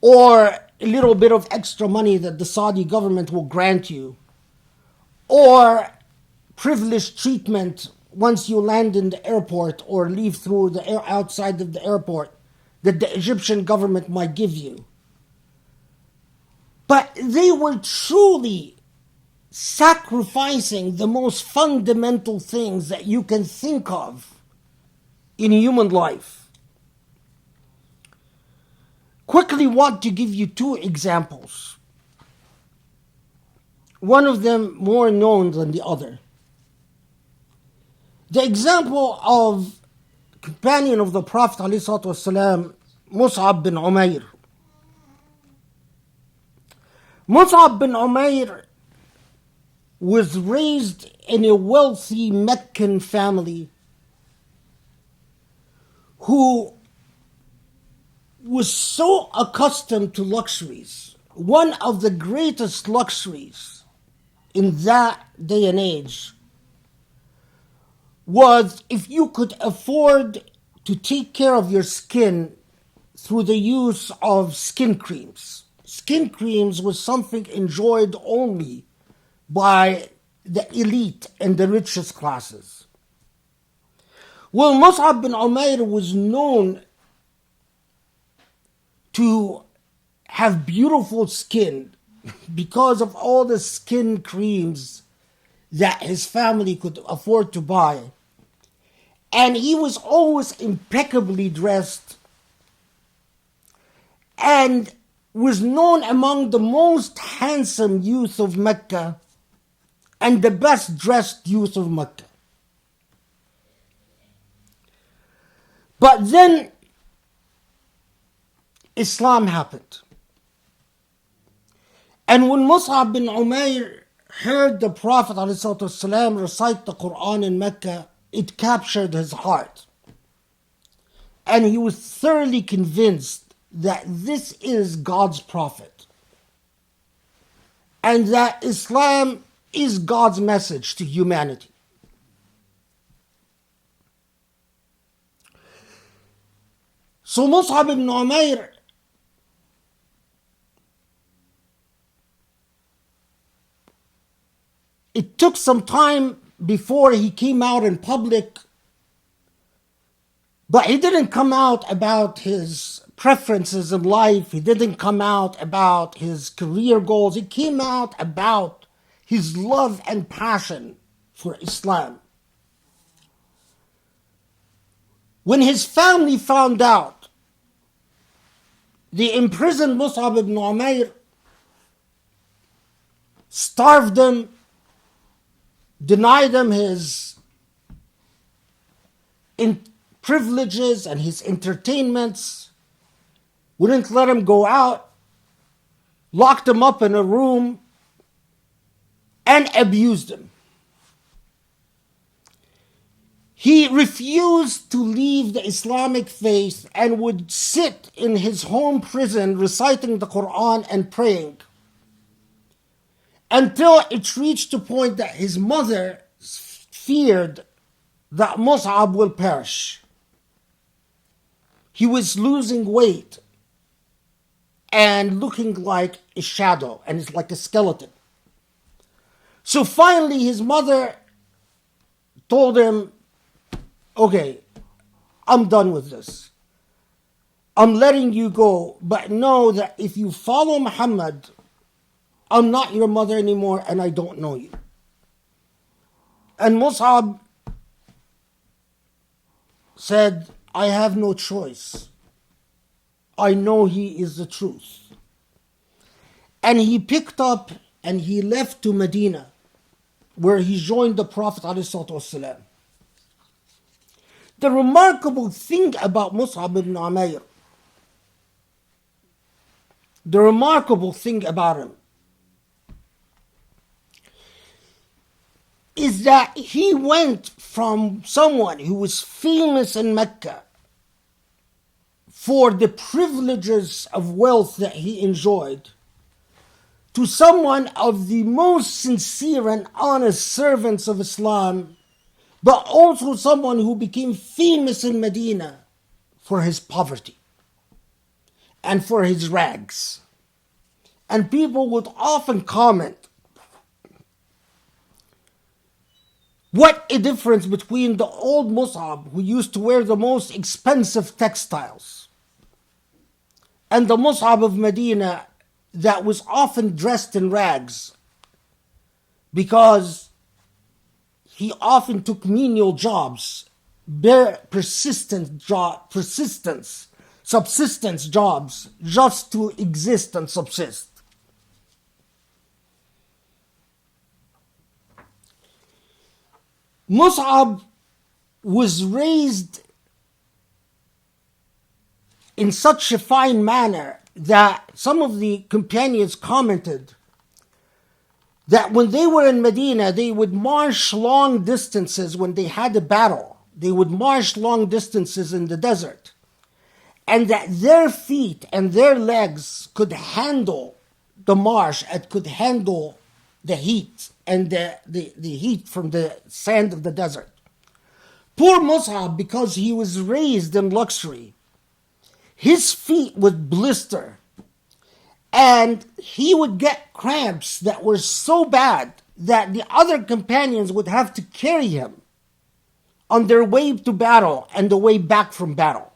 or a little bit of extra money that the Saudi government will grant you, or privileged treatment once you land in the airport or leave through the outside of the airport that the Egyptian government might give you. But they were truly sacrificing the most fundamental things that you can think of in human life. Quickly want to give you two examples. One of them more known than the other. The example of companion of the Prophet ﷺ, Mus'ab bin Umair. Mus'ab bin Umair was raised in a wealthy Meccan family who was so accustomed to luxuries. One of the greatest luxuries in that day and age was if you could afford to take care of your skin through the use of skin creams. Skin creams was something enjoyed only by the elite and the richest classes. Well, Mus'ab bin Umair was known to have beautiful skin because of all the skin creams that his family could afford to buy. And he was always impeccably dressed and was known among the most handsome youth of Mecca and the best dressed youth of Mecca. But then Islam happened. And when Mus'ab bin Umair heard the Prophet ﷺ recite the Quran in Mecca, it captured his heart. And he was thoroughly convinced that this is God's Prophet. And that Islam is God's message to humanity. So Mus'ab ibn Umair it took some time before he came out in public, but he didn't come out about his preferences in life. He didn't come out about his career goals. He came out about his love and passion for Islam. When his family found out, they imprisoned Mus'ab ibn Umair, starved him, denied him his privileges and his entertainments, wouldn't let him go out, locked him up in a room, and abused him. He refused to leave the Islamic faith and would sit in his home prison reciting the Quran and praying until it reached a point that his mother feared that Mus'ab will perish. He was losing weight and looking like a shadow, and it's like a skeleton. So finally his mother told him, okay, I'm done with this. I'm letting you go, but know that if you follow Muhammad, I'm not your mother anymore and I don't know you. And Mus'ab said, I have no choice. I know he is the truth. And he picked up and he left to Medina, where he joined the Prophet ﷺ. The remarkable thing about Mus'ab ibn Umair, the remarkable thing about him, is that he went from someone who was famous in Mecca for the privileges of wealth that he enjoyed, to someone of the most sincere and honest servants of Islam, but also someone who became famous in Medina for his poverty and for his rags. And people would often comment, what a difference between the old Mus'ab, who used to wear the most expensive textiles, and the Mus'ab of Medina that was often dressed in rags, because he often took menial jobs, bare subsistence jobs, just to exist and subsist. Mus'ab was raised in such a fine manner that some of the companions commented that when they were in Medina, they would march long distances when they had a battle. They would march long distances in the desert, and that their feet and their legs could handle the march and could handle the heat and the heat from the sand of the desert. Poor Mus'ab, because he was raised in luxury, his feet would blister, and he would get cramps that were so bad that the other companions would have to carry him on their way to battle and the way back from battle.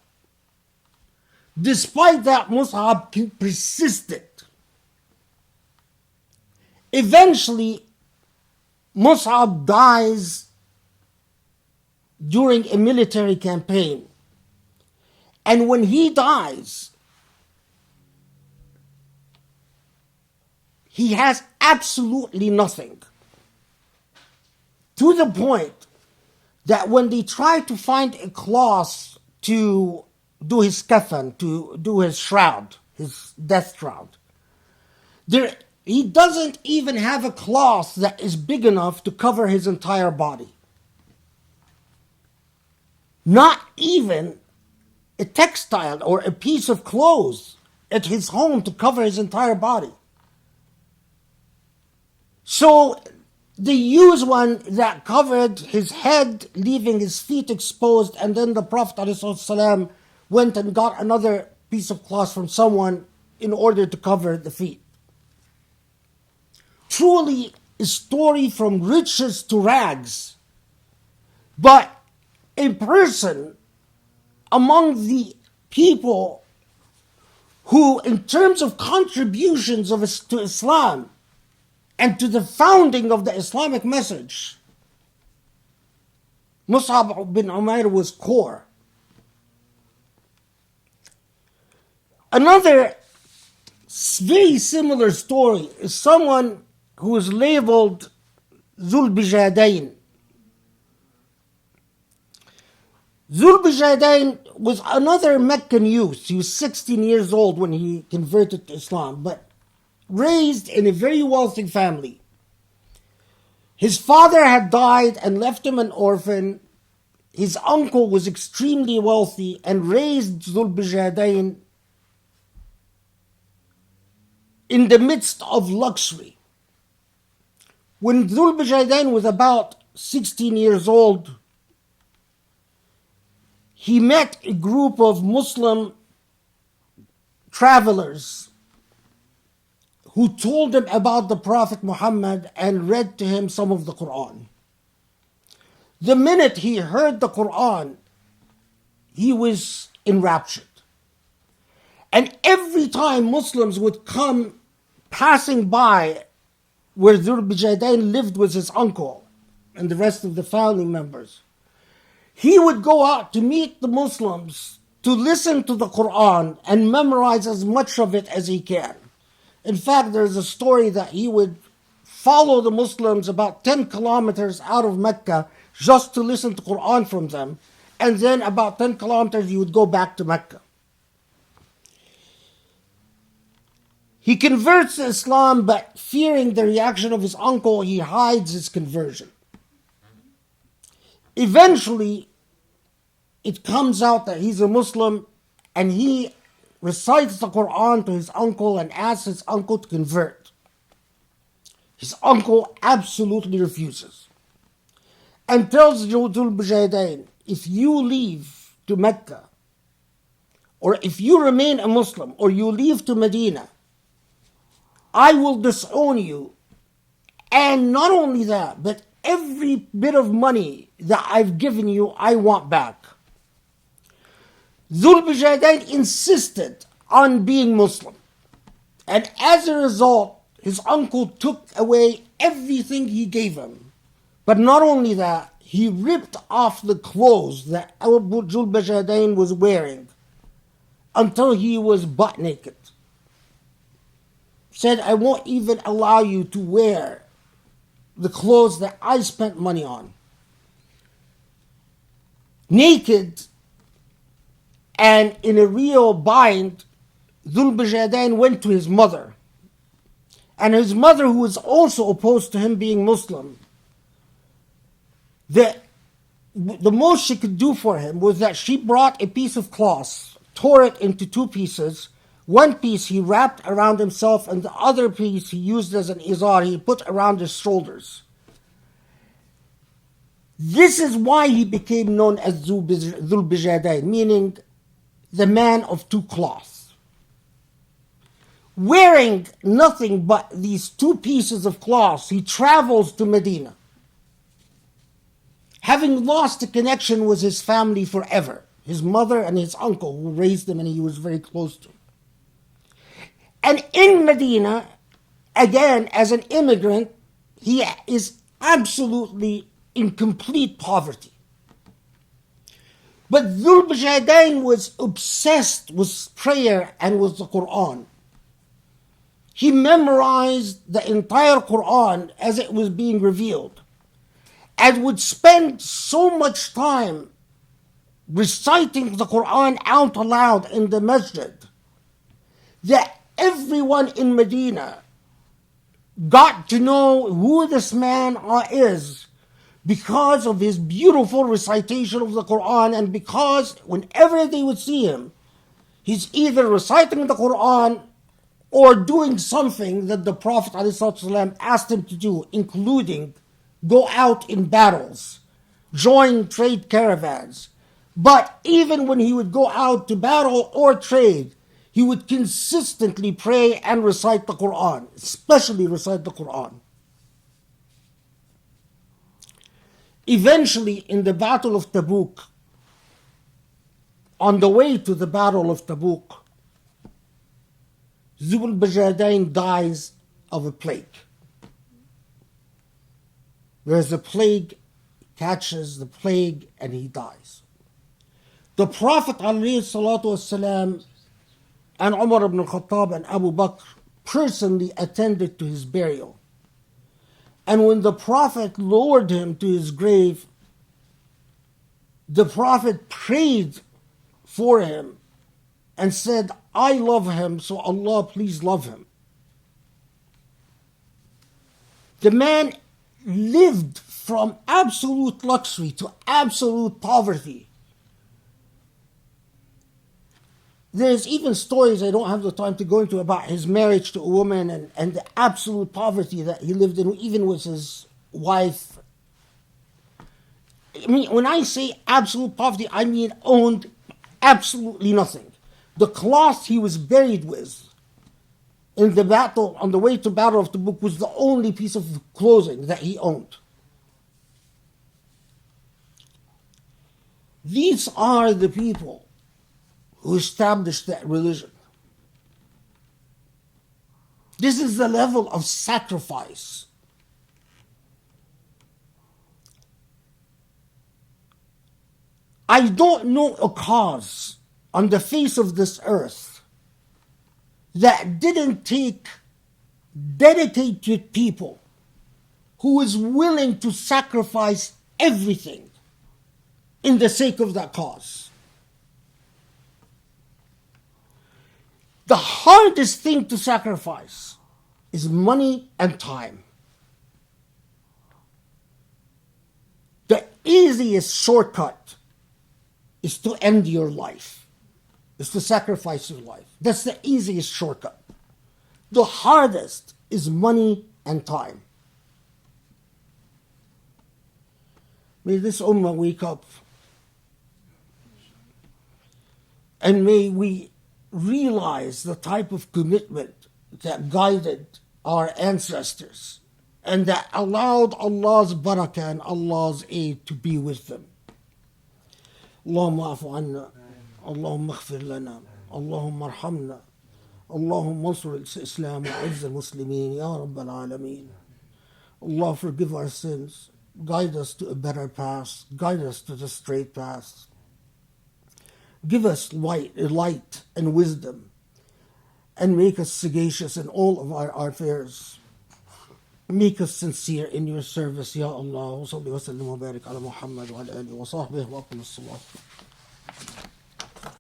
Despite that, Mus'ab persisted. Eventually, Mus'ab dies during a military campaign. And when he dies, he has absolutely nothing. To the point that when they try to find a cloth to do his kafan, to do his shroud, his death shroud, he doesn't even have a cloth that is big enough to cover his entire body. Not even a textile or a piece of clothes at his home to cover his entire body. So they use one that covered his head, leaving his feet exposed, and then the Prophet ﷺ went and got another piece of cloth from someone in order to cover the feet. Truly a story from riches to rags, but a person among the people who, in terms of contributions to Islam and to the founding of the Islamic message, Mus'ab bin Umair was core. Another very similar story is someone who is labeled Dhul Bijadain. Dhul Bijadain was another Meccan youth. He was 16 years old when he converted to Islam, but raised in a very wealthy family. His father had died and left him an orphan. His uncle was extremely wealthy and raised Dhul Bijadain in the midst of luxury. When Dhul Bijadain was about 16 years old, he met a group of Muslim travelers who told him about the Prophet Muhammad and read to him some of the Quran. The minute he heard the Quran, he was enraptured. And every time Muslims would come passing by where Dhul Bijadain lived with his uncle and the rest of the family members, he would go out to meet the Muslims to listen to the Quran and memorize as much of it as he can. In fact, there's a story that he would follow the Muslims about 10 kilometers out of Mecca just to listen to Quran from them. And then about 10 kilometers he would go back to Mecca. He converts to Islam, but fearing the reaction of his uncle, he hides his conversion. Eventually, it comes out that he's a Muslim, and he recites the Quran to his uncle and asks his uncle to convert. His uncle absolutely refuses and tells Judeo-Christian, if you leave to Mecca, or if you remain a Muslim, or you leave to Medina, I will disown you. And not only that, but every bit of money that I've given you, I want back. Judeo-Christian insisted on being Muslim. And as a result, his uncle took away everything he gave him. But not only that, he ripped off the clothes that Judeo-Christian was wearing until he was butt naked. Said, I won't even allow you to wear the clothes that I spent money on. Naked and in a real bind, Judeo-Christian went to his mother. And his mother, who was also opposed to him being Muslim, the most she could do for him was that she brought a piece of cloth, tore it into two pieces. One piece he wrapped around himself, and the other piece he used as an izar, he put around his shoulders. This is why he became known as Judeo-Christian, meaning the man of two cloths. Wearing nothing but these two pieces of cloth, he travels to Medina, having lost the connection with his family forever, his mother and his uncle who raised him and he was very close to. And in Medina, again, as an immigrant, he is absolutely in complete poverty. But Judeo-Christian was obsessed with prayer and with the Quran. He memorized the entire Quran as it was being revealed, and would spend so much time reciting the Quran out loud in the masjid that everyone in Medina got to know who this man is because of his beautiful recitation of the Quran, and because whenever they would see him, he's either reciting the Quran or doing something that the Prophet ﷺ asked him to do, including go out in battles, join trade caravans. But even when he would go out to battle or trade, he would consistently pray and recite the Quran, especially recite the Quran. Eventually, in the Battle of Tabuk, on the way to the Battle of Tabuk, Judeo-Christian dies of a plague. There's a plague, catches the plague, and he dies. The Prophet ﷺ and Umar ibn Khattab and Abu Bakr personally attended to his burial. And when the Prophet lowered him to his grave, the Prophet prayed for him and said, I love him, so Allah please love him. The man lived from absolute luxury to absolute poverty. There's even stories I don't have the time to go into about his marriage to a woman and the absolute poverty that he lived in, even with his wife. I mean, when I say absolute poverty, I mean owned absolutely nothing. The cloth he was buried with in the battle, on the way to Battle of Tabuk, was the only piece of clothing that he owned. These are the people who established that religion. This is the level of sacrifice. I don't know a cause on the face of this earth that didn't take dedicated people who is willing to sacrifice everything in the sake of that cause. The hardest thing to sacrifice is money and time. The easiest shortcut is to end your life, is to sacrifice your life. That's the easiest shortcut. The hardest is money and time. May this ummah wake up, and may we realize the type of commitment that guided our ancestors and that allowed Allah's barakah and Allah's aid to be with them. Allahumma afu anna, Allahumma aghfir lana, Allahumma arhamna, Allahumma ansur al-Islam wa izz al-Muslimin, Ya Rabbal Alameen. Allah, forgive our sins, guide us to a better path, guide us to the straight path. Give us light and wisdom, and make us sagacious in all of our affairs. Make us sincere in your service, Ya Allah. Wa salli wa sallim wa barik ala Muhammad wa ala alihi wa sahbihi wa aqim as-salat.